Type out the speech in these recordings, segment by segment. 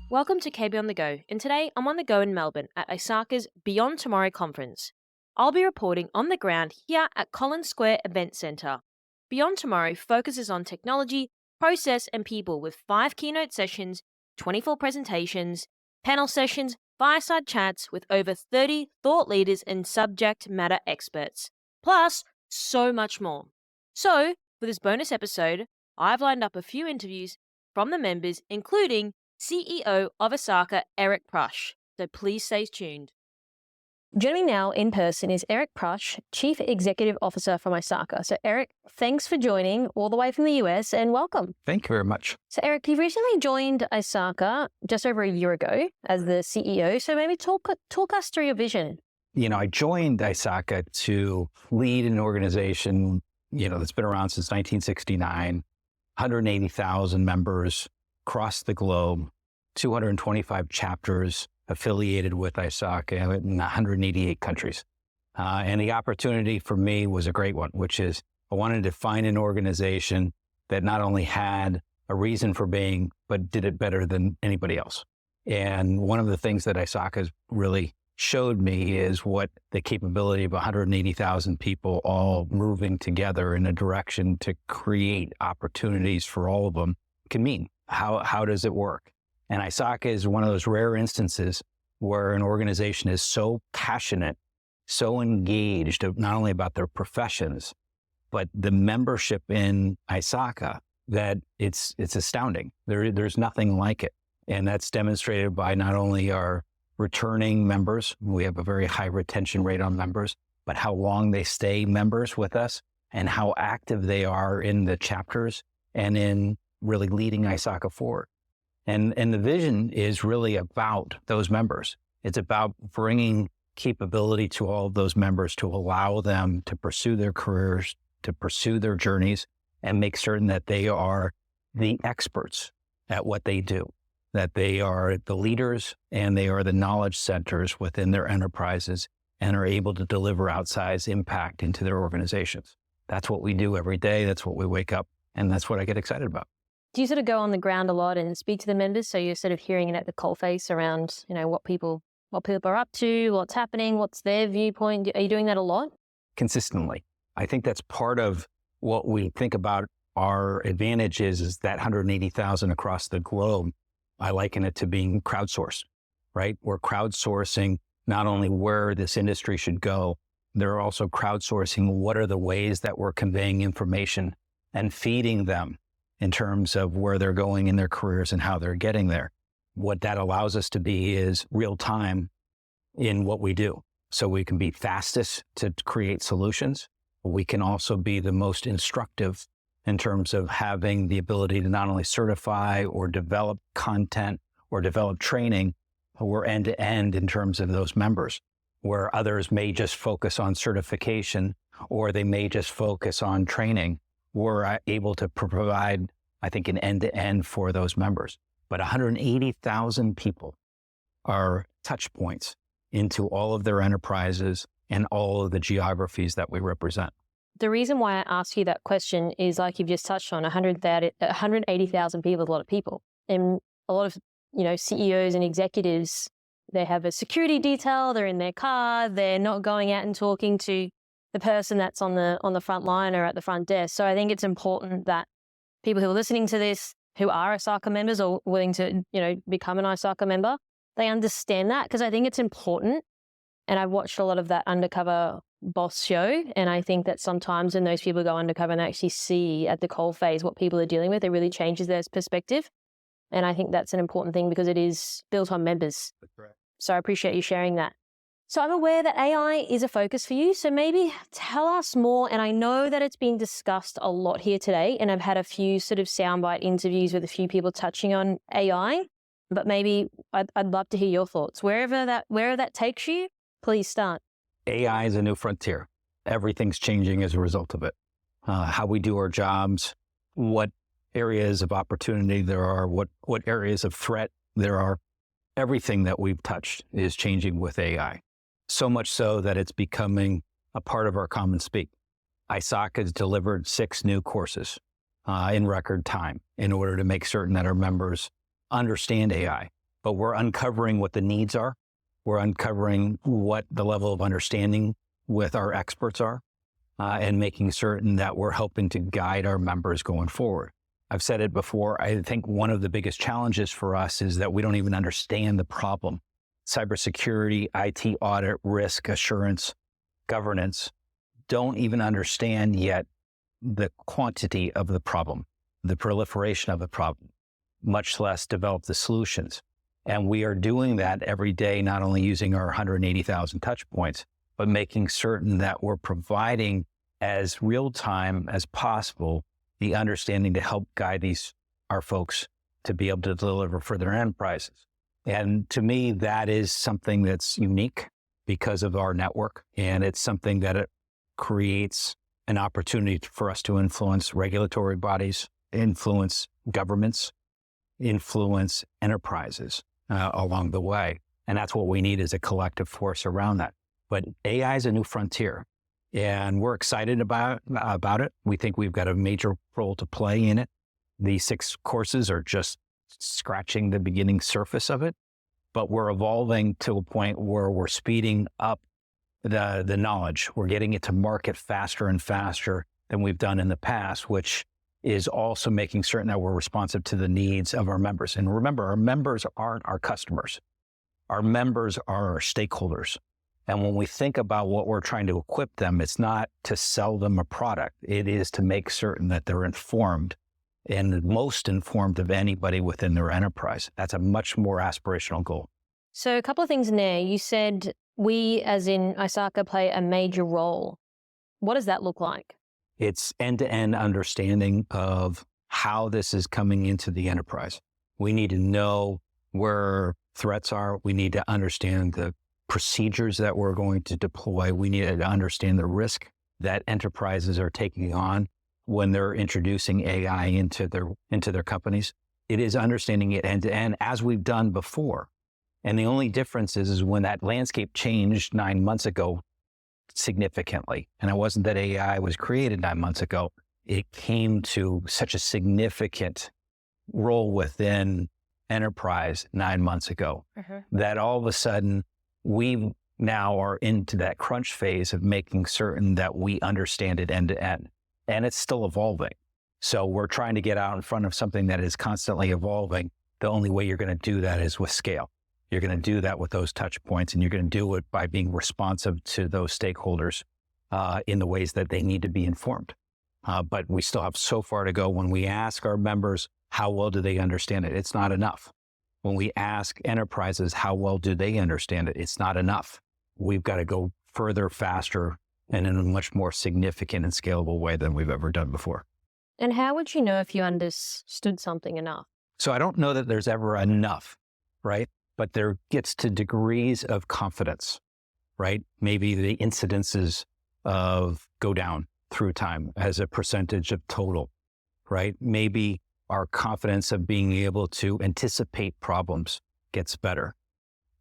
Welcome to KB on the Go, and today I'm on the go in Melbourne at ISACA's Beyond Tomorrow conference. I'll be reporting on the ground here at Collins Square Event Centre. Beyond Tomorrow focuses on technology, process, and people with 5 keynote sessions, 24 presentations, panel sessions, fireside chats with over 30 thought leaders and subject matter experts, plus so much more. So, for this bonus episode, I've lined up a few interviews from the members, including CEO of ISACA, Erik Prusch. So please stay tuned. Joining me now in person is Erik Prusch, Chief Executive Officer from ISACA. So Erik, thanks for joining all the way from the US and welcome. Thank you very much. So Erik, you've recently joined ISACA just over a year ago as the CEO. So maybe talk us through your vision. I joined ISACA to lead an organization, that's been around since 1969, 180,000 members across the globe, 225 chapters affiliated with ISACA in 188 countries. And the opportunity for me was a great one, which is I wanted to find an organization that not only had a reason for being, but did it better than anybody else. And one of the things that ISACA really showed me is what the capability of 180,000 people all moving together in a direction to create opportunities for all of them can mean. How does it work? And ISACA is one of those rare instances where an organization is so passionate, so engaged, not only about their professions, but the membership in ISACA, that it's astounding. There's nothing like it. And that's demonstrated by not only our returning members, we have a very high retention rate on members, but how long they stay members with us and how active they are in the chapters and in really leading ISACA forward. And the vision is really about those members. It's about bringing capability to all of those members to allow them to pursue their careers, to pursue their journeys, and make certain that they are the experts at what they do, that they are the leaders and they are the knowledge centers within their enterprises and are able to deliver outsized impact into their organizations. That's what we do every day. That's what we wake up, and that's what I get excited about. Do you sort of go on the ground a lot and speak to the members? So you're sort of hearing it at the coalface around, what people are up to, what's happening, what's their viewpoint. Are you doing that a lot? Consistently. I think that's part of what we think about our advantage is that 180,000 across the globe. I liken it to being crowdsourced, right? We're crowdsourcing not only where this industry should go, they're also crowdsourcing what are the ways that we're conveying information and feeding them in terms of where they're going in their careers and how they're getting there. What that allows us to be is real time in what we do. So we can be fastest to create solutions. We can also be the most instructive in terms of having the ability to not only certify or develop content or develop training, but we're end to end in terms of those members, where others may just focus on certification or they may just focus on training. We're able to provide, I think, an end-to-end for those members. But 180,000 people are touch points into all of their enterprises and all of the geographies that we represent. The reason why I ask you that question is, like you've just touched on, 180,000 people is a lot of people. And a lot of, CEOs and executives, they have a security detail, they're in their car, they're not going out and talking to the person that's on the front line or at the front desk. So I think it's important that people who are listening to this, who are ISACA members or willing to, become an ISACA member, they understand that, because I think it's important. And I've watched a lot of that Undercover Boss show. And I think that sometimes when those people go undercover and actually see at the coalface what people are dealing with, it really changes their perspective. And I think that's an important thing because it is built on members. That's correct. So I appreciate you sharing that. So I'm aware that AI is a focus for you. So maybe tell us more. And I know that it's been discussed a lot here today. And I've had a few sort of soundbite interviews with a few people touching on AI. But maybe I'd love to hear your thoughts. Wherever that takes you, please start. AI is a new frontier. Everything's changing as a result of it. How we do our jobs, what areas of opportunity there are, what areas of threat there are. Everything that we've touched is changing with AI. So much so that it's becoming a part of our common speak. ISACA has delivered 6 new courses in record time in order to make certain that our members understand AI, but we're uncovering what the needs are. We're uncovering what the level of understanding with our experts are, and making certain that we're helping to guide our members going forward. I've said it before, I think one of the biggest challenges for us is that we don't even understand the problem. Cybersecurity, IT audit, risk assurance, governance don't even understand yet the quantity of the problem, the proliferation of the problem, much less develop the solutions. And we are doing that every day, not only using our 180,000 touch points, but making certain that we're providing as real time as possible the understanding to help guide our folks to be able to deliver for their enterprises. And to me, that is something that's unique because of our network. And it's something that it creates an opportunity for us to influence regulatory bodies, influence governments, influence enterprises along the way. And that's what we need, is a collective force around that. But AI is a new frontier, and we're excited about it. We think we've got a major role to play in it. These 6 courses are just scratching the beginning surface of it, but we're evolving to a point where we're speeding up the knowledge. We're getting it to market faster and faster than we've done in the past, which is also making certain that we're responsive to the needs of our members. And remember, our members aren't our customers. Our members are our stakeholders. And when we think about what we're trying to equip them, it's not to sell them a product. It is to make certain that they're informed, and the most informed of anybody within their enterprise. That's a much more aspirational goal. So a couple of things in there. You said we, as in ISACA, play a major role. What does that look like? It's end-to-end understanding of how this is coming into the enterprise. We need to know where threats are. We need to understand the procedures that we're going to deploy. We need to understand the risk that enterprises are taking on when they're introducing AI into their companies. It is understanding it end to end, as we've done before. And the only difference is when that landscape changed 9 months ago significantly, and it wasn't that AI was created 9 months ago, it came to such a significant role within enterprise 9 months ago, that all of a sudden we now are into that crunch phase of making certain that we understand it end to end. And it's still evolving. So we're trying to get out in front of something that is constantly evolving. The only way you're going to do that is with scale. You're going to do that with those touch points, and you're going to do it by being responsive to those stakeholders in the ways that they need to be informed. But we still have so far to go. When we ask our members, how well do they understand it? It's not enough. When we ask enterprises, how well do they understand it? It's not enough. We've got to go further, faster, and in a much more significant and scalable way than we've ever done before. And how would you know if you understood something enough? So I don't know that there's ever enough, right? But there gets to degrees of confidence, right? Maybe the incidences of go down through time as a percentage of total, right? Maybe our confidence of being able to anticipate problems gets better.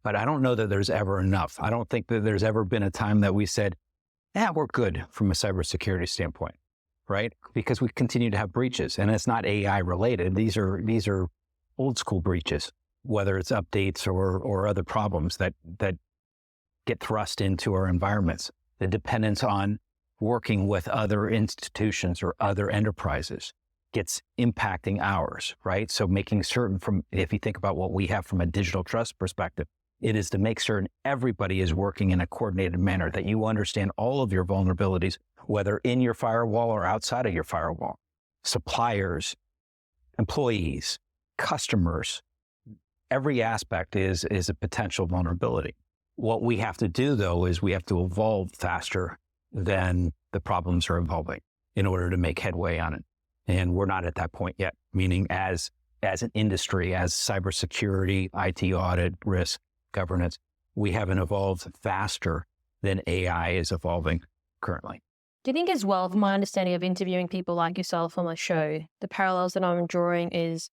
But I don't know that there's ever enough. I don't think that there's ever been a time that we said, we're good from a cybersecurity standpoint, right? Because we continue to have breaches, and it's not AI related. These are old school breaches, whether it's updates or other problems that get thrust into our environments. The dependence on working with other institutions or other enterprises gets impacting ours, right? So making certain if you think about what we have from a digital trust perspective, it is to make certain everybody is working in a coordinated manner, that you understand all of your vulnerabilities, whether in your firewall or outside of your firewall. Suppliers, employees, customers, every aspect is a potential vulnerability. What we have to do, though, is we have to evolve faster than the problems are evolving in order to make headway on it. And we're not at that point yet, meaning as an industry, as cybersecurity, IT audit, risk, governance, we haven't evolved faster than AI is evolving currently. Do you think as well, from my understanding of interviewing people like yourself on the show, the parallels that I'm drawing is,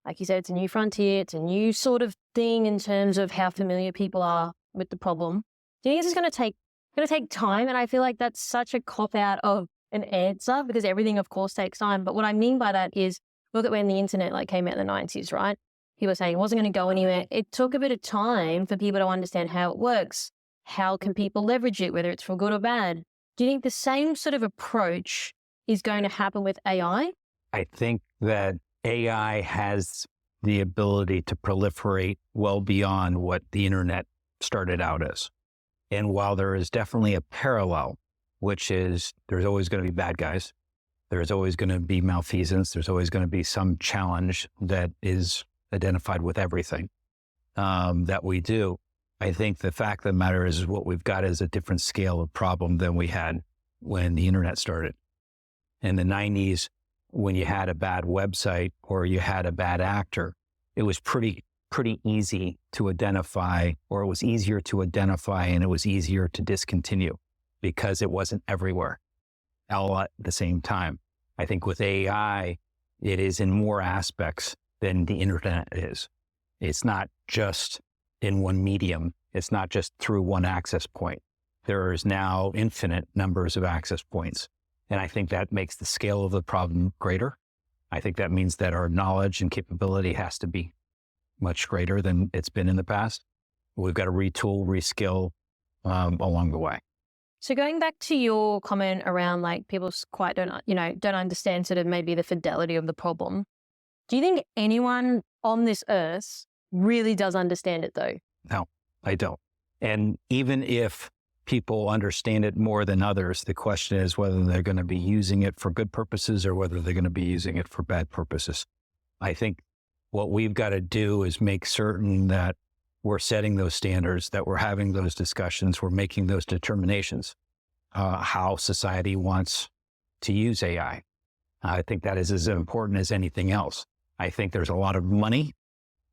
like you said, it's a new frontier, it's a new sort of thing in terms of how familiar people are with the problem. Do you think this is going to take time? And I feel like that's such a cop-out of an answer, because everything, of course, takes time. But what I mean by that is, look at when the internet came out in the 90s, right? he was saying it wasn't going to go anywhere. It took a bit of time for people to understand how it works. How can people leverage it, whether it's for good or bad? Do you think the same sort of approach is going to happen with AI? I think that AI has the ability to proliferate well beyond what the internet started out as. And while there is definitely a parallel, which is there's always going to be bad guys, there's always going to be malfeasance, there's always going to be some challenge that is identified with everything that we do. I think the fact of the matter is what we've got is a different scale of problem than we had when the internet started. In the 90s, when you had a bad website or you had a bad actor, it was pretty easy to identify, or it was easier to identify and it was easier to discontinue because it wasn't everywhere all at the same time. I think with AI, it is in more aspects than the internet is. It's not just in one medium. It's not just through one access point. There is now infinite numbers of access points. And I think that makes the scale of the problem greater. I think that means that our knowledge and capability has to be much greater than it's been in the past. We've got to retool, reskill along the way. So going back to your comment around like people quite don't understand sort of maybe the fidelity of the problem. Do you think anyone on this earth really does understand it though? No, I don't. And even if people understand it more than others, the question is whether they're going to be using it for good purposes or whether they're going to be using it for bad purposes. I think what we've got to do is make certain that we're setting those standards, that we're having those discussions, we're making those determinations, how society wants to use AI. I think that is as important as anything else. I think there's a lot of money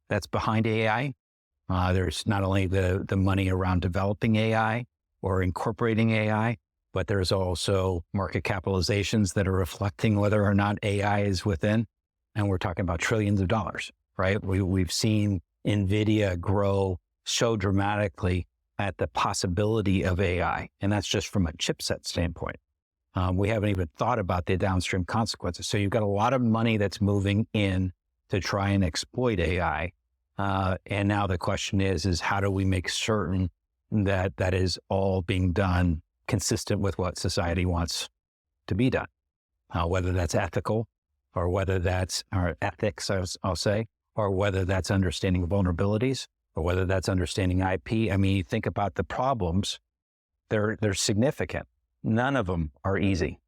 that's behind AI. There's not only the money around developing AI or incorporating AI, but there's also market capitalizations that are reflecting whether or not AI is within. And we're talking about trillions of dollars, right? We've seen NVIDIA grow so dramatically at the possibility of AI. And that's just from a chipset standpoint. We haven't even thought about the downstream consequences. So you've got a lot of money that's moving in to try and exploit AI. And now the question is how do we make certain that that is all being done consistent with what society wants to be done, whether that's ethical or whether that's our ethics, I'll say, or whether that's understanding vulnerabilities or whether that's understanding IP. I mean, you think about the problems, they're significant. None of them are easy.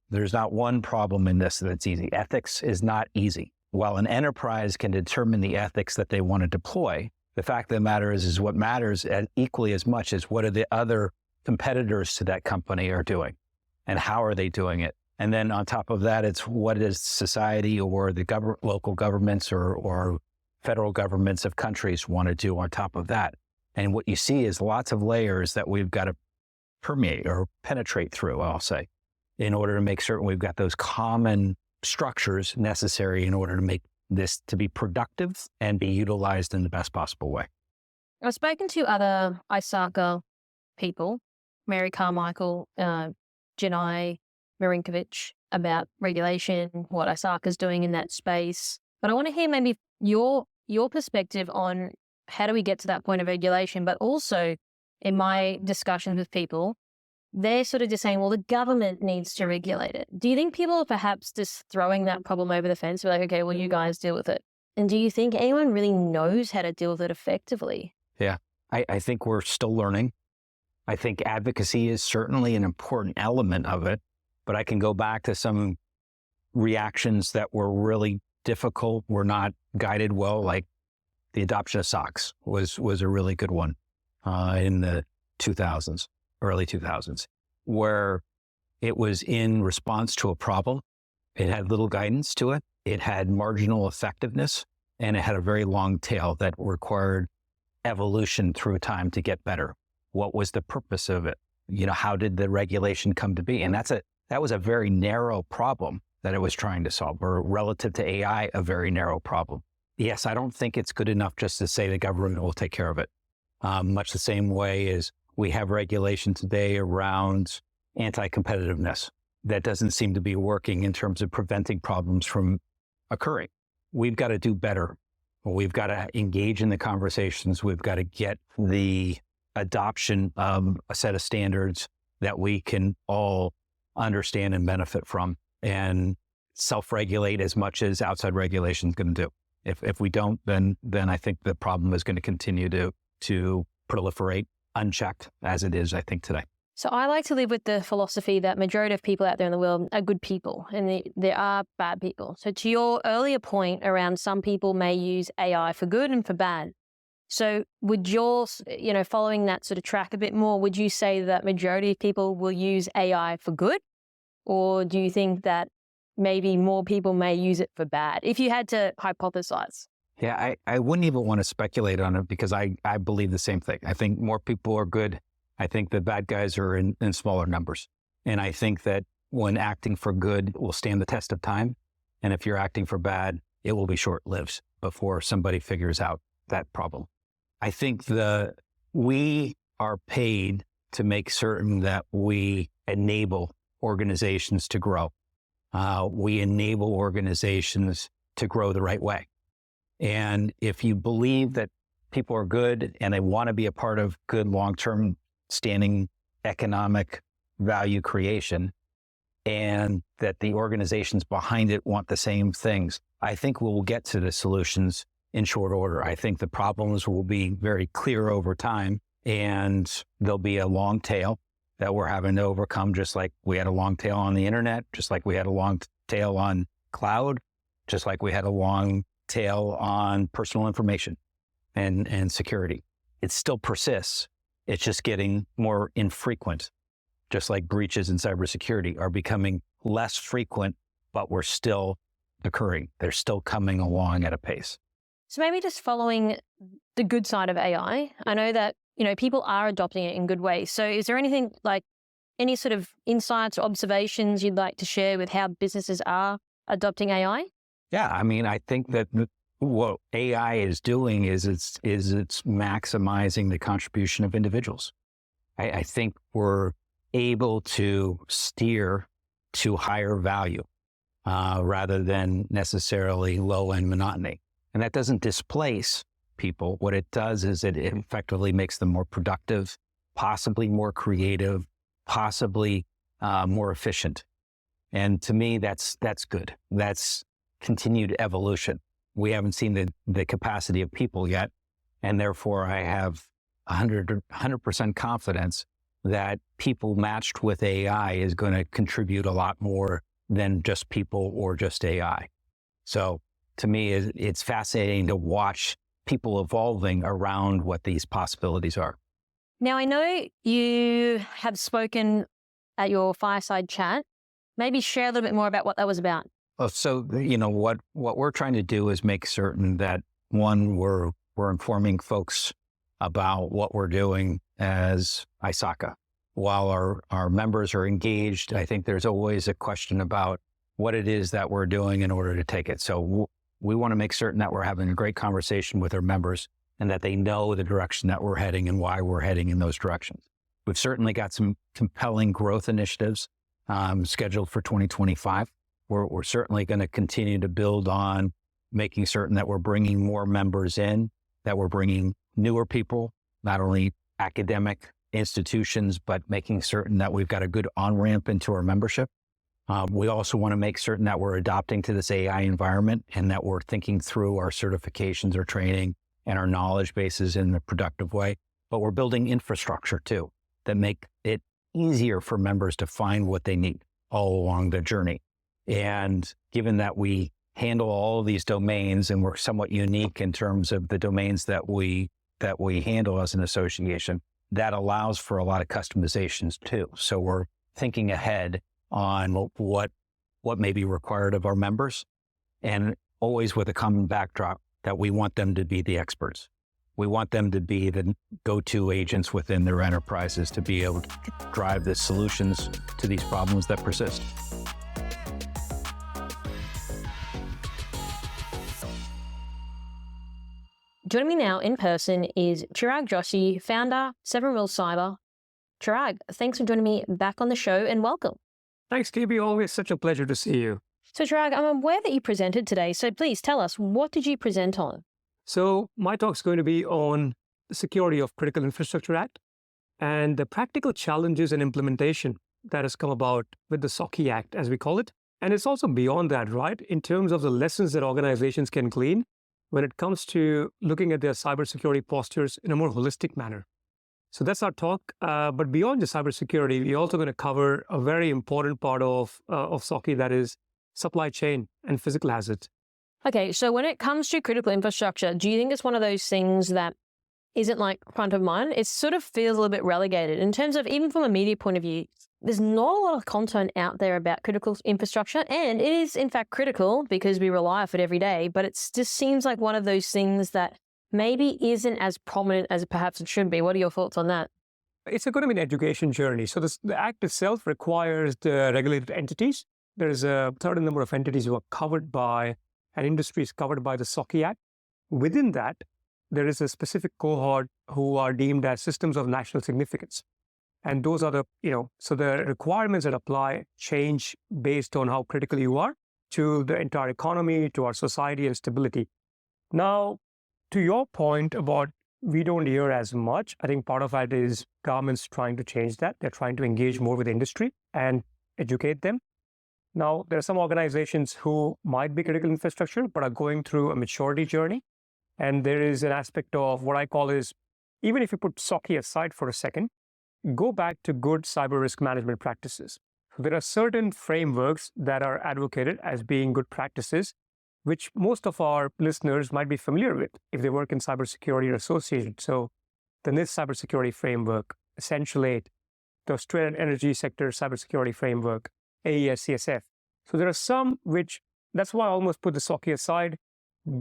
There's not one problem in this that's easy. Ethics is not easy. While an enterprise can determine the ethics that they want to deploy, the fact of the matter is what matters equally as much as what are the other competitors to that company are doing and how are they doing it. And then on top of that, it's what does society or the local governments or federal governments of countries want to do on top of that. And what you see is lots of layers that we've got to permeate or penetrate through, I'll say, in order to make certain we've got those common structures necessary in order to make this to be productive and be utilized in the best possible way. I've spoken to other ISACA people, Mary Carmichael, Janai Marinkovic, about regulation, what ISACA is doing in that space. But I want to hear maybe your perspective on how do we get to that point of regulation, but also in my discussions with people, they're sort of just saying, well, the government needs to regulate it. Do you think people are perhaps just throwing that problem over the fence? We're like, okay, well, you guys deal with it. And do you think anyone really knows how to deal with it effectively? Yeah, I think we're still learning. I think advocacy is certainly an important element of it, but I can go back to some reactions that were really difficult, were not guided well, like the adoption of SOX was a really good one in the 2000s. Early 2000s, where it was in response to a problem. It had little guidance to it. It had marginal effectiveness, and it had a very long tail that required evolution through time to get better. What was the purpose of it? How did the regulation come to be? And that was a very narrow problem that it was trying to solve, or relative to AI, a very narrow problem. Yes, I don't think it's good enough just to say the government will take care of it. Much the same way as we have regulation today around anti-competitiveness that doesn't seem to be working in terms of preventing problems from occurring. We've got to do better We've got to engage in the conversations. We've got to get the adoption of a set of standards that we can all understand and benefit from, and self-regulate as much as outside regulation is going to do. If we don't, then I think the problem is going to continue to proliferate unchecked as it is, I think, today. So I like to live with the philosophy that majority of people out there in the world are good people, and there are bad people. So to your earlier point around some people may use AI for good and for bad. So would following that sort of track a bit more, would you say that majority of people will use AI for good? Or do you think that maybe more people may use it for bad, if you had to hypothesize? Yeah, I wouldn't even want to speculate on it because I believe the same thing. I think more people are good. I think the bad guys are in smaller numbers. And I think that when acting for good will stand the test of time. And if you're acting for bad, it will be short-lived before somebody figures out that problem. I think we are paid to make certain that we enable organizations to grow. We enable organizations to grow the right way. And if you believe that people are good and they want to be a part of good long-term standing economic value creation, and that the organizations behind it want the same things, I think we'll get to the solutions in short order. I think the problems will be very clear over time, and there'll be a long tail that we're having to overcome, just like we had a long tail on the internet, just like we had a long tail on cloud, just like we had a long tail on personal information and security. It still persists. It's just getting more infrequent, just like breaches in cybersecurity are becoming less frequent, but we're still occurring. They're still coming along at a pace. So maybe just following the good side of AI, I know that, people are adopting it in good ways. So is there anything like any sort of insights or observations you'd like to share with how businesses are adopting AI? Yeah, I mean, I think that what AI is doing is it's maximizing the contribution of individuals. I think we're able to steer to higher value rather than necessarily low-end monotony. And that doesn't displace people. What it does is it effectively makes them more productive, possibly more creative, possibly more efficient. And to me, that's good. That's continued evolution. We haven't seen the capacity of people yet. And therefore, I have 100% confidence that people matched with AI is going to contribute a lot more than just people or just AI. So to me, it's fascinating to watch people evolving around what these possibilities are. Now, I know you have spoken at your fireside chat. Maybe share a little bit more about what that was about. So, what we're trying to do is make certain that, one, we're informing folks about what we're doing as ISACA. While our members are engaged, I think there's always a question about what it is that we're doing in order to take it. So we want to make certain that we're having a great conversation with our members and that they know the direction that we're heading and why we're heading in those directions. We've certainly got some compelling growth initiatives scheduled for 2025. We're certainly going to continue to build on making certain that we're bringing more members in, that we're bringing newer people, not only academic institutions, but making certain that we've got a good on-ramp into our membership. We also want to make certain that we're adopting to this AI environment and that we're thinking through our certifications, our training, and our knowledge bases in a productive way. But we're building infrastructure too that make it easier for members to find what they need all along the journey. And given that we handle all of these domains and we're somewhat unique in terms of the domains that we handle as an association, that allows for a lot of customizations too. So we're thinking ahead on what may be required of our members, and always with a common backdrop that we want them to be the experts. We want them to be the go-to agents within their enterprises to be able to drive the solutions to these problems that persist. Joining me now in person is Chirag Joshi, founder, 7 Real Cyber. Chirag, thanks for joining me back on the show and welcome. Thanks, KB. Always such a pleasure to see you. So Chirag, I'm aware that you presented today, so please tell us, what did you present on? So my talk's going to be on the Security of Critical Infrastructure Act and the practical challenges and implementation that has come about with the SOCI Act, as we call it. And it's also beyond that, right? In terms of the lessons that organizations can glean when it comes to looking at their cybersecurity postures in a more holistic manner. So that's our talk. But beyond just cybersecurity, we're also going to cover a very important part of SOCI, that is supply chain and physical hazards. Okay, so when it comes to critical infrastructure, do you think it's one of those things that isn't like front of mind? It sort of feels a little bit relegated in terms of, even from a media point of view, there's not a lot of content out there about critical infrastructure. And it is in fact critical because we rely on it every day, but it just seems like one of those things that maybe isn't as prominent as perhaps it should be. What are your thoughts on that? It's going to be an education journey. So the Act itself requires the regulated entities. There's a certain number of entities who are covered by, and industries covered by the SOCI Act. Within that, there is a specific cohort who are deemed as systems of national significance. And those are so the requirements that apply change based on how critical you are to the entire economy, to our society and stability. Now, to your point about we don't hear as much, I think part of that is governments trying to change that. They're trying to engage more with industry and educate them. Now, there are some organizations who might be critical infrastructure, but are going through a maturity journey. And there is an aspect of what I call is, even if you put SOCI aside for a second, go back to good cyber risk management practices. So there are certain frameworks that are advocated as being good practices, which most of our listeners might be familiar with if they work in cybersecurity or associated. So the NIST cybersecurity framework, Essential 8, the Australian energy sector cybersecurity framework, AES-CSF. So there are some which, that's why I almost put the SOCI aside,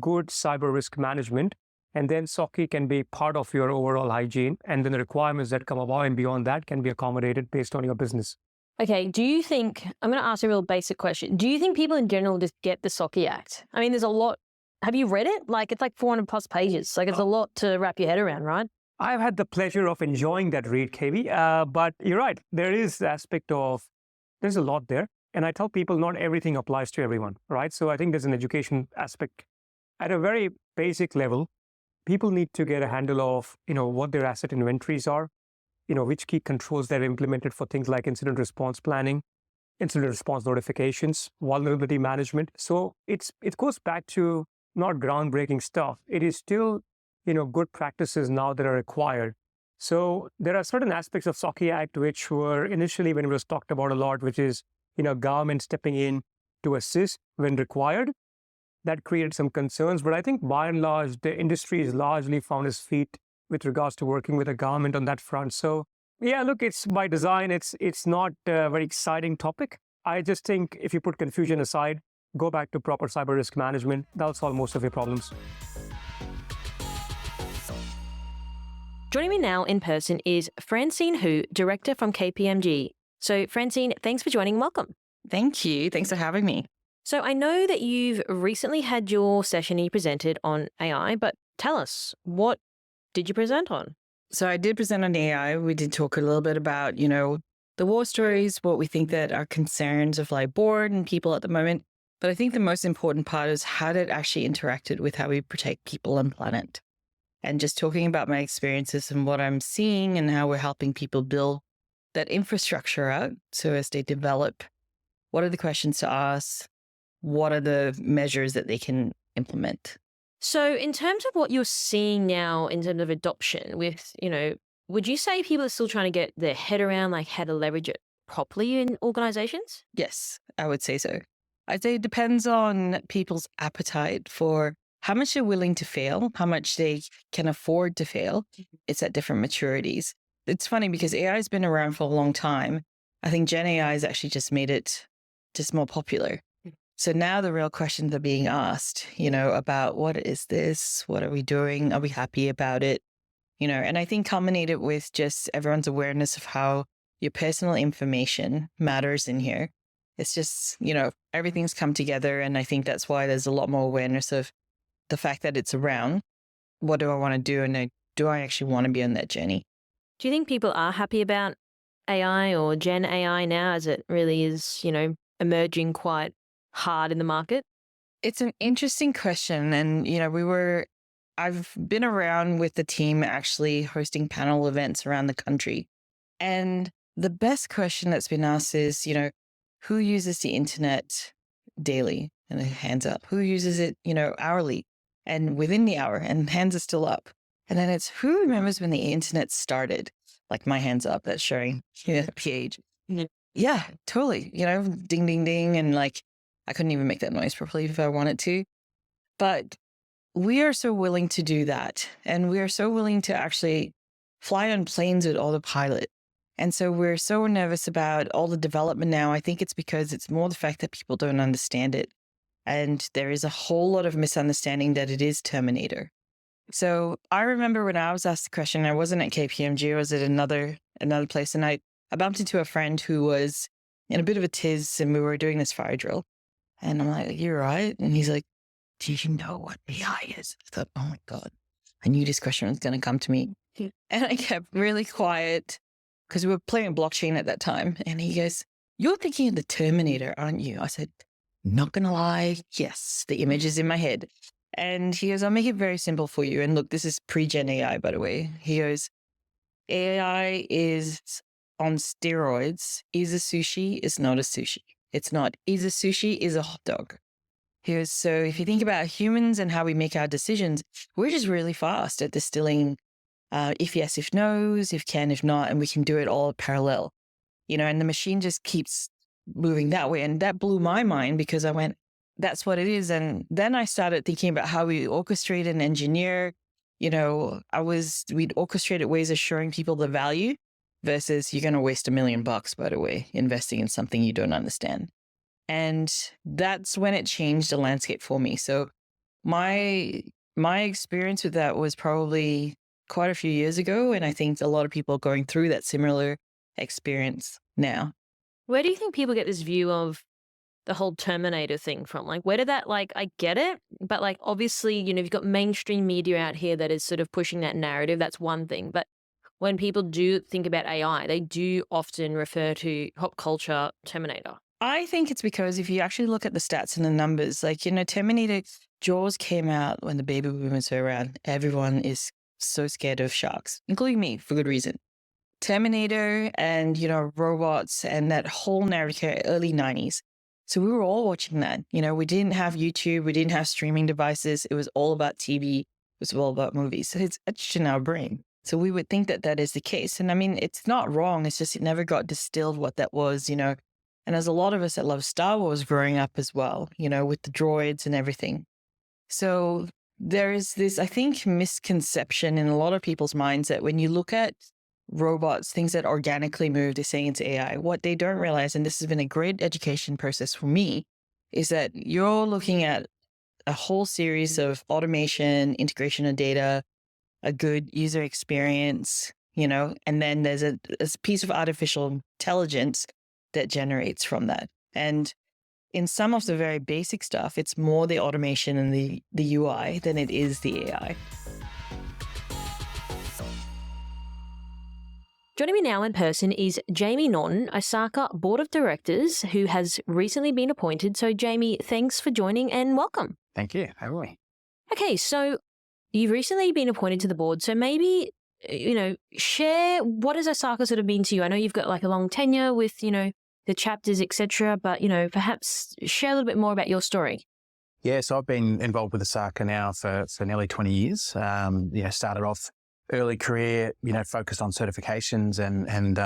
good cyber risk management, and then SOCI can be part of your overall hygiene, and then the requirements that come above and beyond that can be accommodated based on your business. Okay, do you think, I'm going to ask a real basic question. Do you think people in general just get the SOCI Act? I mean, there's a lot. Have you read it? Like, it's like 400 plus pages. Like, it's a lot to wrap your head around, right? I've had the pleasure of enjoying that read, KB. But you're right. There is the aspect of, there's a lot there. And I tell people not everything applies to everyone, right? So I think there's an education aspect. At a very basic level, people need to get a handle of, what their asset inventories are, which key controls they're implemented for things like incident response planning, incident response notifications, vulnerability management. So it goes back to not groundbreaking stuff. It is still, good practices now that are required. So there are certain aspects of SOCI Act which were initially, when it was talked about a lot, which is, government stepping in to assist when required. That created some concerns. But I think by and large, the industry has largely found its feet with regards to working with the government on that front. So yeah, look, it's by design, it's not a very exciting topic. I just think if you put confusion aside, go back to proper cyber risk management, that'll solve most of your problems. Joining me now in person is Francine Hoo, Director from KPMG. So Francine, thanks for joining. Welcome. Thank you. Thanks for having me. So I know that you've recently had your session you presented on AI, but tell us, what did you present on? So I did present on AI. We did talk a little bit about, the war stories, what we think that are concerns of like board and people at the moment. But I think the most important part is how it actually interacted with how we protect people and planet. And just talking about my experiences and what I'm seeing and how we're helping people build that infrastructure out. So as they develop, what are the questions to ask? What are the measures that they can implement? So in terms of what you're seeing now in terms of adoption with, would you say people are still trying to get their head around like how to leverage it properly in organizations? Yes, I would say so. I'd say it depends on people's appetite for how much they're willing to fail, how much they can afford to fail. It's at different maturities. It's funny because AI has been around for a long time. I think Gen AI has actually just made it just more popular. So now the real questions are being asked, about what is this? What are we doing? Are we happy about it? And I think culminated with just everyone's awareness of how your personal information matters in here. It's just, everything's come together. And I think that's why there's a lot more awareness of the fact that it's around. What do I want to do? And do I actually want to be on that journey? Do you think people are happy about AI or Gen AI now as it really is, emerging quite hard in the market? It's an interesting question. And, we were I've been around with the team actually hosting panel events around the country. And the best question that's been asked is, who uses the internet daily? And hands up. Who uses it, hourly and within the hour? And hands are still up. And then it's who remembers when the internet started? Like my hands up, that's showing PH. Yeah, totally. Ding, ding, ding. And like, I couldn't even make that noise properly if I wanted to. But we are so willing to do that. And we are so willing to actually fly on planes with autopilot. And so we're so nervous about all the development now. I think it's because it's more the fact that people don't understand it. And there is a whole lot of misunderstanding that it is Terminator. So I remember when I was asked the question, I wasn't at KPMG, I was at another place. And I bumped into a friend who was in a bit of a tiz and we were doing this fire drill. And I'm like, you're right. And he's like, do you know what AI is? I thought, oh my God, I knew this question was going to come to me. And I kept really quiet because we were playing blockchain at that time. And he goes, you're thinking of the Terminator, aren't you? I said, not going to lie. Yes, the image is in my head. And he goes, I'll make it very simple for you. And look, this is pre-gen AI, by the way. He goes, AI is on steroids. Is a sushi is not a sushi. It's not. Is a sushi is a hot dog. He goes, so if you think about humans and how we make our decisions, we're just really fast at distilling if yes, if no's, if can, if not, and we can do it all parallel, and the machine just keeps moving that way. And that blew my mind because I went, that's what it is. And then I started thinking about how we orchestrate and engineer. We'd orchestrated ways of showing people the value versus you're going to waste $1 million, by the way, investing in something you don't understand. And that's when it changed the landscape for me. So my experience with that was probably quite a few years ago. And I think a lot of people are going through that similar experience now. Where do you think people get this view of the whole Terminator thing from? Like, where did that, I get it, but obviously, you've got mainstream media out here that is sort of pushing that narrative. That's one thing. But when people do think about AI, they do often refer to pop culture Terminator. I think it's because if you actually look at the stats and the numbers, Terminator, Jaws came out when the baby boomers were around. Everyone is so scared of sharks, including me, for good reason. Terminator and, robots and that whole narrative, early 90s. So we were all watching that. We didn't have YouTube. We didn't have streaming devices. It was all about TV. It was all about movies. So it's etched in our brain. So we would think that that is the case. And I mean, it's not wrong. It's just it never got distilled what that was, And there's a lot of us that love Star Wars growing up as well, with the droids and everything. So there is this, I think, misconception in a lot of people's minds that when you look at robots, things that organically move, they're saying it's AI. What they don't realize, and this has been a great education process for me, is that you're looking at a whole series of automation, integration of data, a good user experience, and then there's a piece of artificial intelligence that generates from that. And in some of the very basic stuff, it's more the automation and the UI than it is the AI. Joining me now in person is Jamie Norton, ISACA Board of Directors, who has recently been appointed. So, Jamie, thanks for joining and welcome. Thank you. How are we? Okay, so you've recently been appointed to the board. So maybe, share what has ISACA sort of been to you? I know you've got a long tenure with, the chapters, etc. But, perhaps share a little bit more about your story. Yeah, so I've been involved with ISACA now for nearly 20 years. Started off early career, focused on certifications and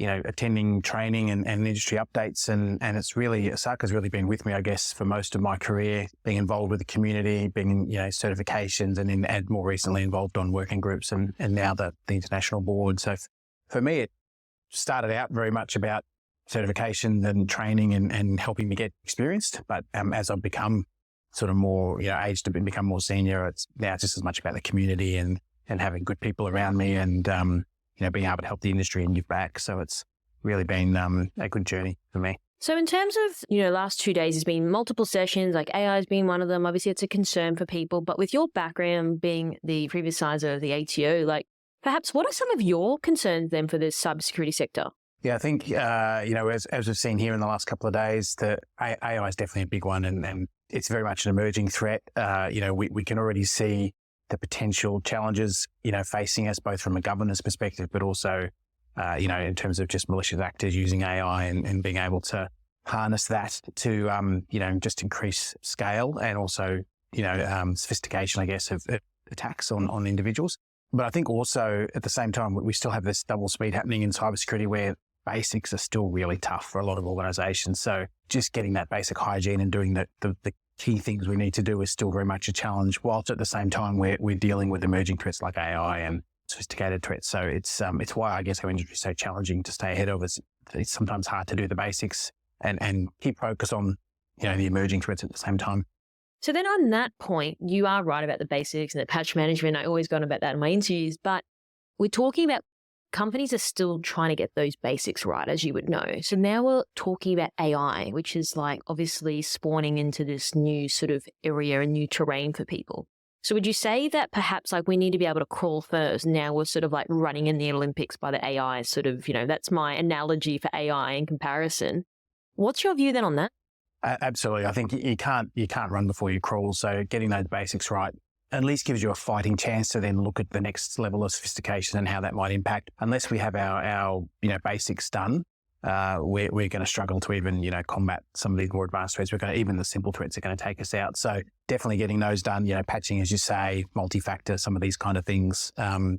attending training and industry updates. And it's really, ISACA's really been with me, I guess, for most of my career, being involved with the community, being, certifications and more recently involved on working groups and now the international board. So for me, it started out very much about certification and training and helping me get experienced. But as I've become sort of more, aged and become more senior, it's now just as much about the community and having good people around me and, being able to help the industry and give back. So it's really been a good journey for me. So in terms of, last 2 days, there's been multiple sessions, AI has been one of them. Obviously, it's a concern for people. But with your background being the previous sizer of the ATO, perhaps what are some of your concerns then for this cybersecurity sector? Yeah, I think, as we've seen here in the last couple of days, the AI is definitely a big one and it's very much an emerging threat. We can already see the potential challenges, facing us both from a governance perspective, but also, in terms of just malicious actors using AI and being able to harness that to, just increase scale and also, sophistication, I guess, of attacks on individuals. But I think also at the same time, we still have this double speed happening in cybersecurity where basics are still really tough for a lot of organizations. So just getting that basic hygiene and doing the key things we need to do is still very much a challenge, whilst at the same time we're dealing with emerging threats like AI and sophisticated threats. So it's why I guess our industry is so challenging to stay ahead of. It's sometimes hard to do the basics and keep focus on, the emerging threats at the same time. So then on that point, you are right about the basics and the patch management. I always go on about that in my interviews, but we're talking about companies are still trying to get those basics right, as you would know. So now we're talking about AI, which is like obviously spawning into this new sort of area and new terrain for people. So would you say that perhaps like we need to be able to crawl first? Now we're sort of like running in the Olympics by the AI sort of, that's my analogy for AI in comparison. What's your view then on that? Absolutely. I think you can't run before you crawl. So getting those basics right at least gives you a fighting chance to then look at the next level of sophistication and how that might impact. Unless we have our basics done, we're going to struggle to even, combat some of these more advanced threats. Even the simple threats are going to take us out. So definitely getting those done, patching, as you say, multi-factor, some of these kind of things. The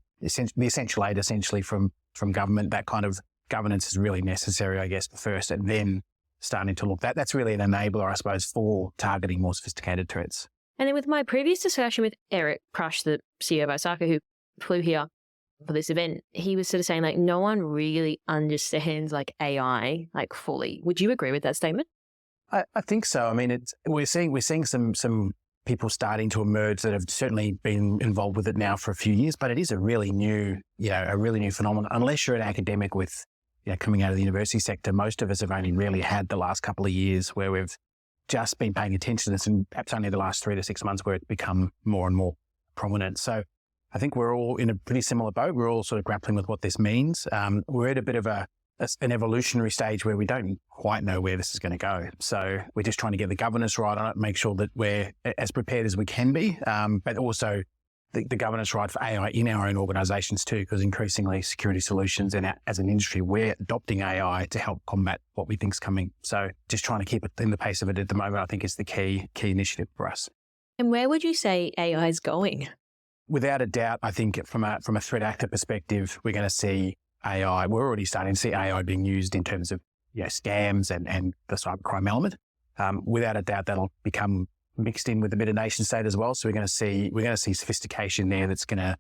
essential aid essentially from government, that kind of governance is really necessary, I guess, first, and then starting to look that's really an enabler, I suppose, for targeting more sophisticated threats. And then with my previous discussion with Erik Prusch, the CEO of ISACA, who flew here for this event, he was sort of saying like no one really understands like AI like fully. Would you agree with that statement? I think so. I mean, we're seeing some people starting to emerge that have certainly been involved with it now for a few years, but it is a really new phenomenon. Unless you're an academic with coming out of the university sector, most of us have only really had the last couple of years where we've just been paying attention to this, and perhaps only the last 3 to 6 months where it's become more and more prominent. So I think we're all in a pretty similar boat. We're all sort of grappling with what this means. We're at a bit of an evolutionary stage where we don't quite know where this is going to go. So we're just trying to get the governance right on it, make sure that we're as prepared as we can be, but also the governance right for AI in our own organizations too, because increasingly security solutions and as an industry, we're adopting AI to help combat what we think is coming. So just trying to keep it in the pace of it at the moment, I think is the key initiative for us. And where would you say AI is going? Without a doubt, I think from a threat actor perspective, we're going to see AI. We're already starting to see AI being used in terms of scams and the cybercrime element. Without a doubt, that'll become mixed in with a bit of nation state as well. So we're going to see sophistication there that's going to,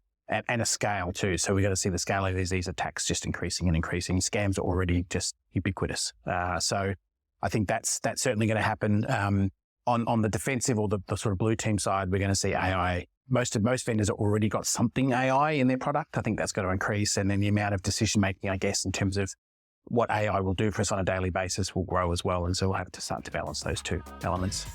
and a scale too. So we're going to see the scale of these attacks just increasing and increasing. Scams are already just ubiquitous. So I think that's certainly going to happen. On the defensive or the sort of blue team side, we're going to see AI. Most vendors have already got something AI in their product. I think that's going to increase. And then the amount of decision making, I guess, in terms of what AI will do for us on a daily basis will grow as well. And so we'll have to start to balance those two elements.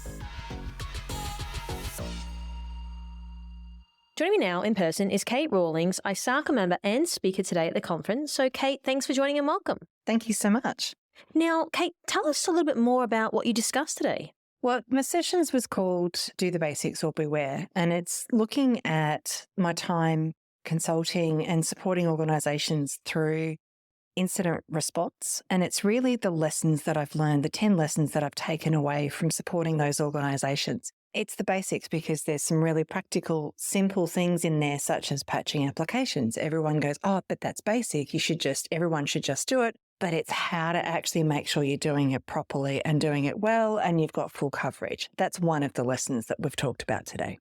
Joining me now in person is Kate Raulings, ISACA member and speaker today at the conference. So Kate, thanks for joining and welcome. Thank you so much. Now, Kate, tell us a little bit more about what you discussed today. Well, my sessions was called Do the Basics or Beware, and it's looking at my time consulting and supporting organisations through incident response. And it's really the lessons that I've learned, the 10 lessons that I've taken away from supporting those organisations. It's the basics because there's some really practical, simple things in there, such as patching applications. Everyone goes, oh, but that's basic. Everyone should just do it. But it's how to actually make sure you're doing it properly and doing it well and you've got full coverage. That's one of the lessons that we've talked about today.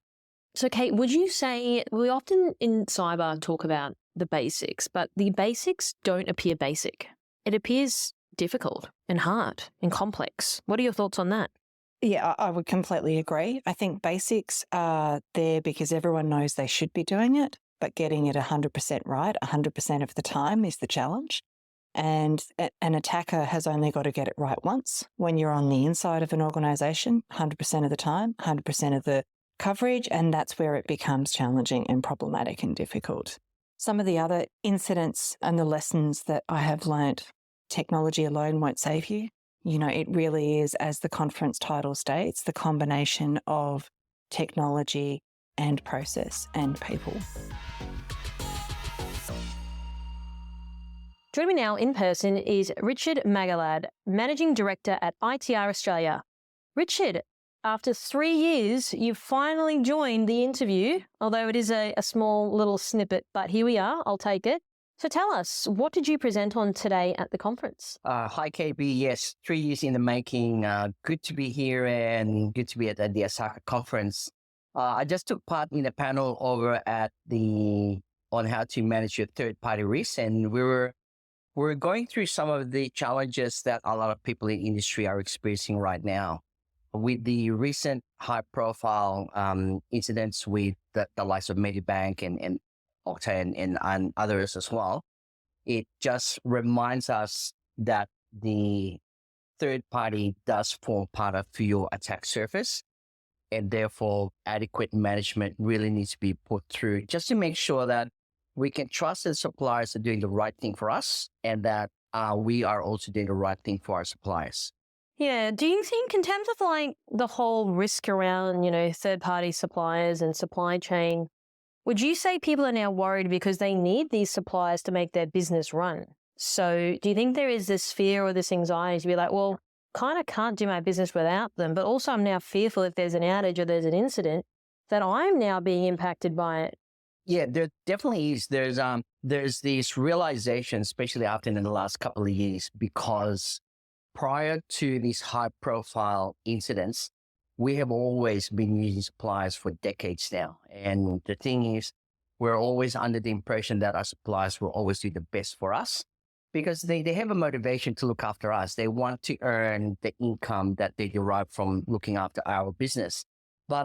So Kate, would you say, we often in cyber talk about the basics, but the basics don't appear basic. It appears difficult and hard and complex. What are your thoughts on that? Yeah, I would completely agree. I think basics are there because everyone knows they should be doing it, but getting it 100% right 100% of the time is the challenge. And an attacker has only got to get it right once. When you're on the inside of an organisation, 100% of the time, 100% of the coverage, and that's where it becomes challenging and problematic and difficult. Some of the other incidents and the lessons that I have learnt, technology alone won't save you. It really is, as the conference title states, the combination of technology and process and people. Joining me now in person is Richard Magalad, Managing Director at ITR Australia. Richard, after 3 years, you've finally joined the interview, although it is a small little snippet, but here we are, I'll take it. So tell us, what did you present on today at the conference? Hi, KB. Yes, 3 years in the making. Good to be here and good to be at the ISACA conference. I just took part in a panel over at on how to manage your third-party risks, and we're going through some of the challenges that a lot of people in the industry are experiencing right now. With the recent high-profile incidents with the likes of Medibank and Octane and others as well, it just reminds us that the third party does form part of your attack surface, and therefore adequate management really needs to be put through just to make sure that we can trust that suppliers are doing the right thing for us and that we are also doing the right thing for our suppliers. Yeah. Do you think in terms of like the whole risk around, third-party suppliers and supply chain, would you say people are now worried because they need these suppliers to make their business run? So do you think there is this fear or this anxiety to be like, well, kind of can't do my business without them, but also I'm now fearful if there's an outage or there's an incident that I'm now being impacted by it? Yeah, there definitely is. There's this realization, especially after in the last couple of years, because prior to these high-profile incidents, we have always been using suppliers for decades now. And the thing is, we're always under the impression that our suppliers will always do the best for us because they have a motivation to look after us. They want to earn the income that they derive from looking after our business. But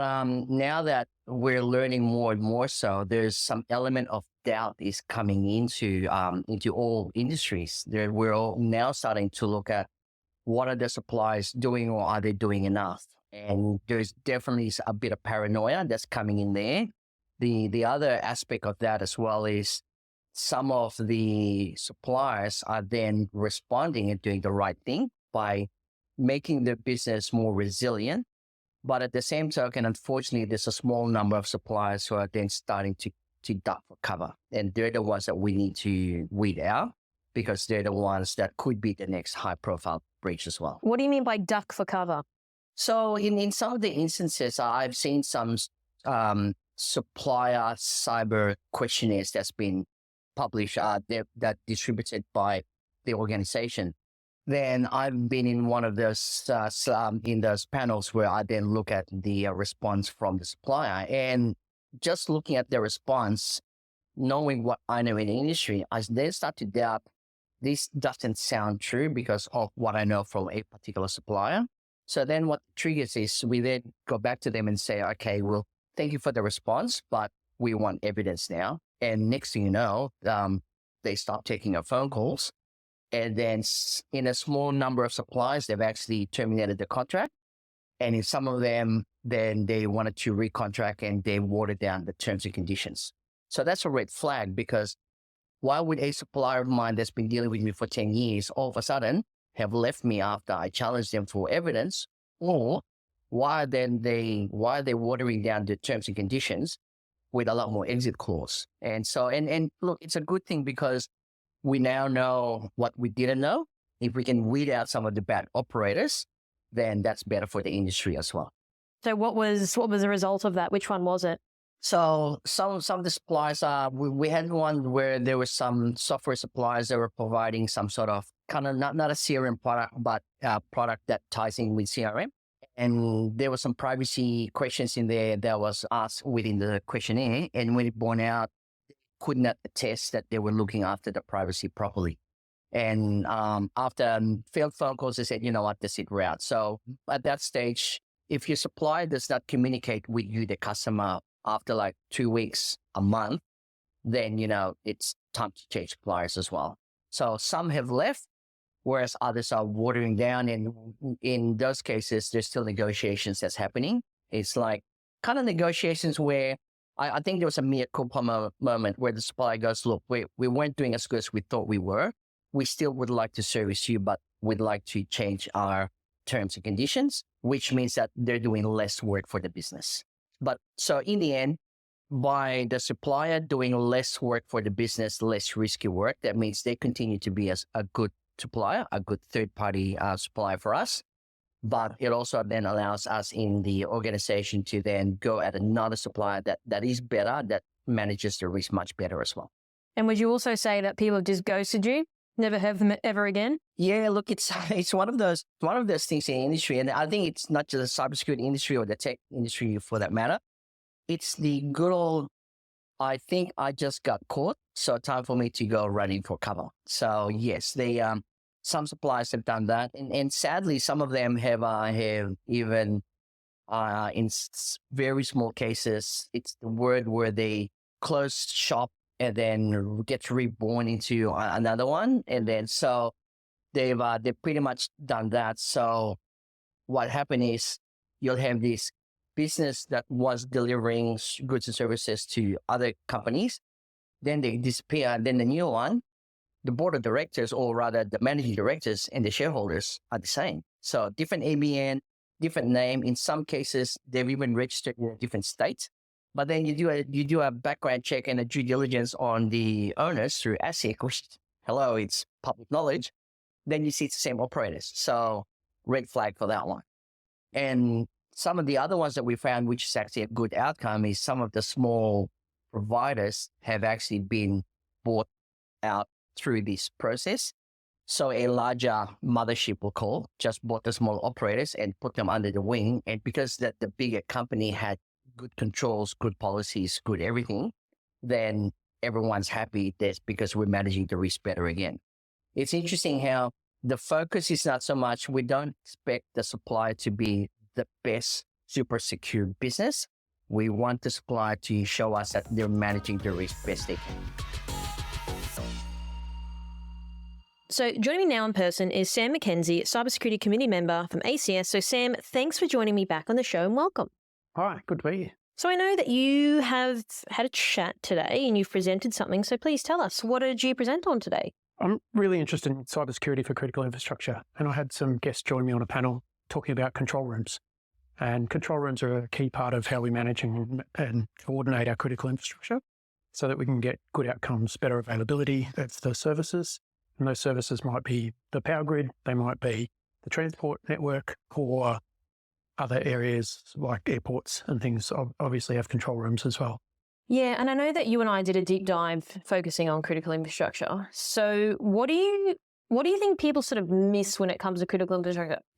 now that we're learning more and more so, there's some element of doubt is coming into all industries. We're all now starting to look at what are the suppliers doing or are they doing enough? And there's definitely a bit of paranoia that's coming in there. The other aspect of that as well is some of the suppliers are then responding and doing the right thing by making their business more resilient. But at the same token, unfortunately, there's a small number of suppliers who are then starting to duck for cover. And they're the ones that we need to weed out because they're the ones that could be the next high-profile breach as well. What do you mean by duck for cover? So in some of the instances, I've seen some supplier cyber questionnaires that's been published that distributed by the organization. Then I've been in one of those in those panels where I then look at the response from the supplier, and just looking at the response, knowing what I know in the industry, I then start to doubt this doesn't sound true because of what I know from a particular supplier. So then what triggers is we then go back to them and say, okay, well, thank you for the response, but we want evidence now. And next thing you know, they stop taking our phone calls. And then in a small number of suppliers, they've actually terminated the contract. And in some of them, then they wanted to recontract and they watered down the terms and conditions. So that's a red flag because why would a supplier of mine that's been dealing with me for 10 years all of a sudden have left me after I challenged them for evidence? Or why are they watering down the terms and conditions with a lot more exit clause? And so, and look, it's a good thing because we now know what we didn't know. If we can weed out some of the bad operators, then that's better for the industry as well. So what was the result of that? Which one was it? So some of the suppliers, we had one where there were some software suppliers that were providing some sort of kind of not a CRM product, but a product that ties in with CRM. And there were some privacy questions in there that was asked within the questionnaire. And when it borne out, could not attest that they were looking after the privacy properly. And after failed phone calls, they said, you know what, that's it, we're out. So at that stage, if your supplier does not communicate with you, the customer, after like 2 weeks, a month, then, it's time to change suppliers as well. So some have left, whereas others are watering down. And in those cases, there's still negotiations that's happening. It's like kind of negotiations where I think there was a mea culpa moment where the supplier goes, look, we weren't doing as good as we thought we were. We still would like to service you, but we'd like to change our terms and conditions, which means that they're doing less work for the business. But so in the end, by the supplier doing less work for the business, less risky work. That means they continue to be a good supplier, a good third-party supplier for us. But it also then allows us in the organization to then go at another supplier that is better, that manages the risk much better as well. And would you also say that people have just ghosted you? Never have them ever again? Yeah, look, it's one of those things in the industry, and I think it's not just the cybersecurity industry or the tech industry for that matter. It's the good old, I think I just got caught, so time for me to go running for cover. So yes, they some suppliers have done that, and sadly, some of them have even in very small cases, it's the word where they close shop and then gets reborn into another one, and then so they've pretty much done that. So what happened is you'll have this business that was delivering goods and services to other companies, then they disappear, and then the new one, the board of directors, or rather the managing directors and the shareholders are the same. So different ABN, different name. In some cases, they've even registered in a different state. But then you do a background check and a due diligence on the owners through ASIC, which, hello, it's public knowledge. Then you see it's the same operators. So red flag for that one. And some of the other ones that we found, which is actually a good outcome, is some of the small providers have actually been bought out through this process. So a larger mothership, we'll call, just bought the small operators and put them under the wing. And because that the bigger company had good controls, good policies, good everything, then everyone's happy. That's because we're managing the risk better again. It's interesting how the focus is not so much, we don't expect the supplier to be the best super secure business. We want the supplier to show us that they're managing the risk best they can. So joining me now in person is Sam Mackenzie, cybersecurity committee member from ACS. So Sam, thanks for joining me back on the show and welcome. Hi, good to be here. So I know that you have had a chat today and you've presented something. So please tell us, what did you present on today? I'm really interested in cybersecurity for critical infrastructure, and I had some guests join me on a panel talking about control rooms. And control rooms are a key part of how we manage and coordinate our critical infrastructure so that we can get good outcomes, better availability of the services. And those services might be the power grid, they might be the transport network, or other areas like airports and things obviously have control rooms as well. Yeah, and I know that you and I did a deep dive focusing on critical infrastructure. So what do you think people sort of miss when it comes to critical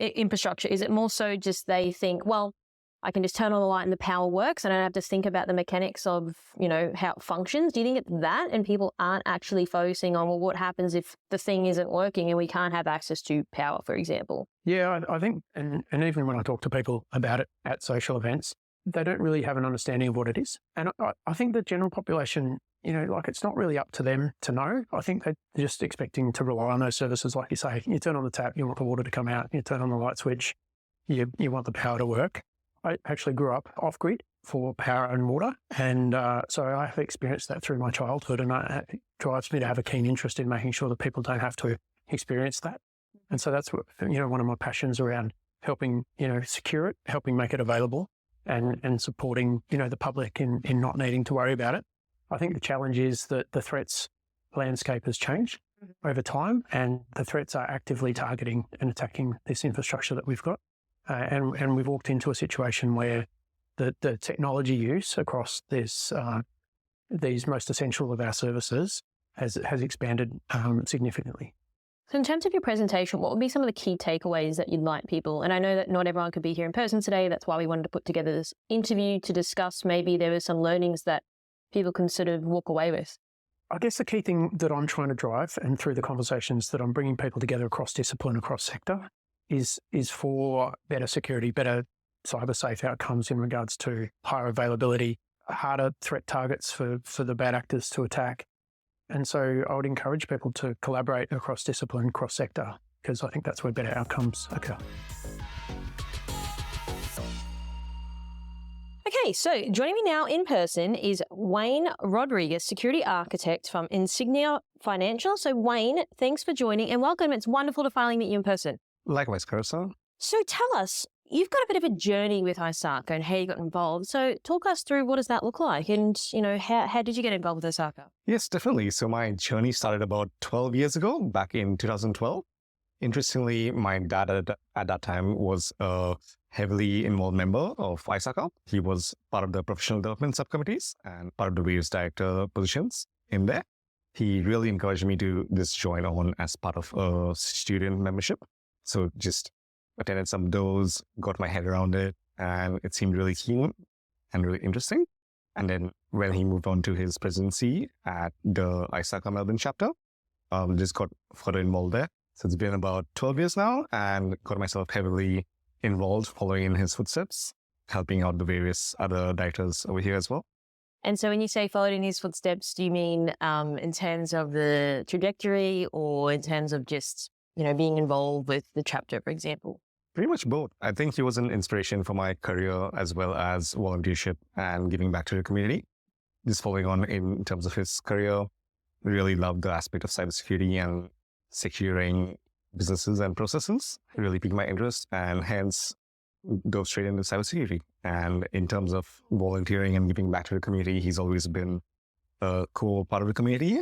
infrastructure? Is it more so just they think, well, I can just turn on the light and the power works and I don't have to think about the mechanics of, how it functions? Do you think it's that and people aren't actually focusing on, well, what happens if the thing isn't working and we can't have access to power, for example? Yeah, I think, and even when I talk to people about it at social events, they don't really have an understanding of what it is. And I think the general population, it's not really up to them to know. I think they're just expecting to rely on those services. Like you say, you turn on the tap, you want the water to come out, you turn on the light switch, you want the power to work. I actually grew up off-grid for power and water. And so I have experienced that through my childhood. And it drives me to have a keen interest in making sure that people don't have to experience that. And so that's what, one of my passions around helping, secure it, helping make it available and supporting, the public in not needing to worry about it. I think the challenge is that the threats landscape has changed over time, and the threats are actively targeting and attacking this infrastructure that we've got. And we've walked into a situation where the technology use across these most essential of our services has expanded significantly. So in terms of your presentation, what would be some of the key takeaways that you'd like people? And I know that not everyone could be here in person today. That's why we wanted to put together this interview to discuss maybe there were some learnings that people can sort of walk away with. I guess the key thing that I'm trying to drive, and through the conversations that I'm bringing people together across discipline, across sector, is for better security, better cyber safe outcomes in regards to higher availability, harder threat targets for the bad actors to attack. And so I would encourage people to collaborate across discipline, cross sector, because I think that's where better outcomes occur. Okay, so joining me now in person is Wayne Rodriguez, security architect from Insignia Financial. So Wayne, thanks for joining and welcome. It's wonderful to finally meet you in person. Likewise, Carissa. So tell us, You've got a bit of a journey with ISACA and how you got involved. So talk us through what does that look like, and how did you get involved with ISACA? Yes, definitely. So my journey started about 12 years ago, back in 2012. Interestingly, my dad at that time was a heavily involved member of ISACA. He was part of the professional development subcommittees and part of the various director positions in there. He really encouraged me to just join on as part of a student membership. So just attended some of those, got my head around it, and it seemed really keen and really interesting. And then when he moved on to his presidency at the ISACA Melbourne chapter, just got further involved there. So it's been about 12 years now, and got myself heavily involved, following in his footsteps, helping out the various other directors over here as well. And so when you say followed in his footsteps, do you mean in terms of the trajectory, or in terms of just, being involved with the chapter, for example? Pretty much both. I think he was an inspiration for my career as well as volunteership and giving back to the community. Just following on in terms of his career, really loved the aspect of cybersecurity and securing businesses and processes. It really piqued my interest, and hence dove straight into cybersecurity. And in terms of volunteering and giving back to the community, he's always been a core part of the community,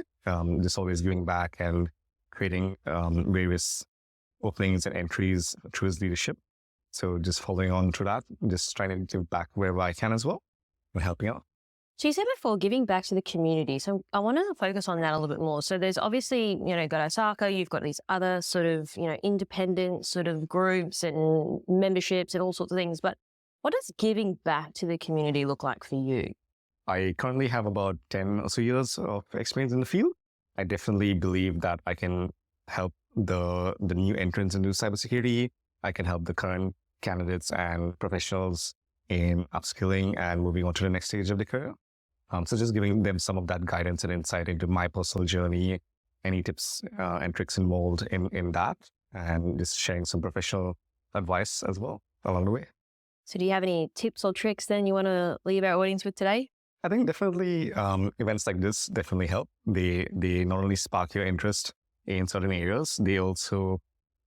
just always giving back and creating various openings and entries through his leadership. So just following on to that, just trying to give back wherever I can as well, and helping out. So you said before, giving back to the community. So I want to focus on that a little bit more. So there's obviously, got ISACA, you've got these other sort of, independent sort of groups and memberships and all sorts of things. But what does giving back to the community look like for you? I currently have about 10 or so years of experience in the field. I definitely believe that I can help the new entrants into cybersecurity. I can help the current candidates and professionals in upskilling and moving on to the next stage of their career. So just giving them some of that guidance and insight into my personal journey, any tips and tricks involved in that, and just sharing some professional advice as well along the way. So do you have any tips or tricks then you want to leave our audience with today? I think definitely events like this definitely help. They not only spark your interest in certain areas, they also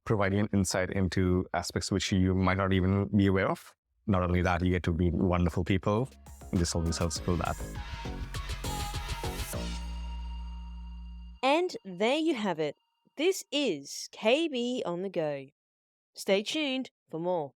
provide you an insight into aspects which you might not even be aware of. Not only that, you get to meet wonderful people. This always helps build that. And there you have it. This is KB on the Go. Stay tuned for more.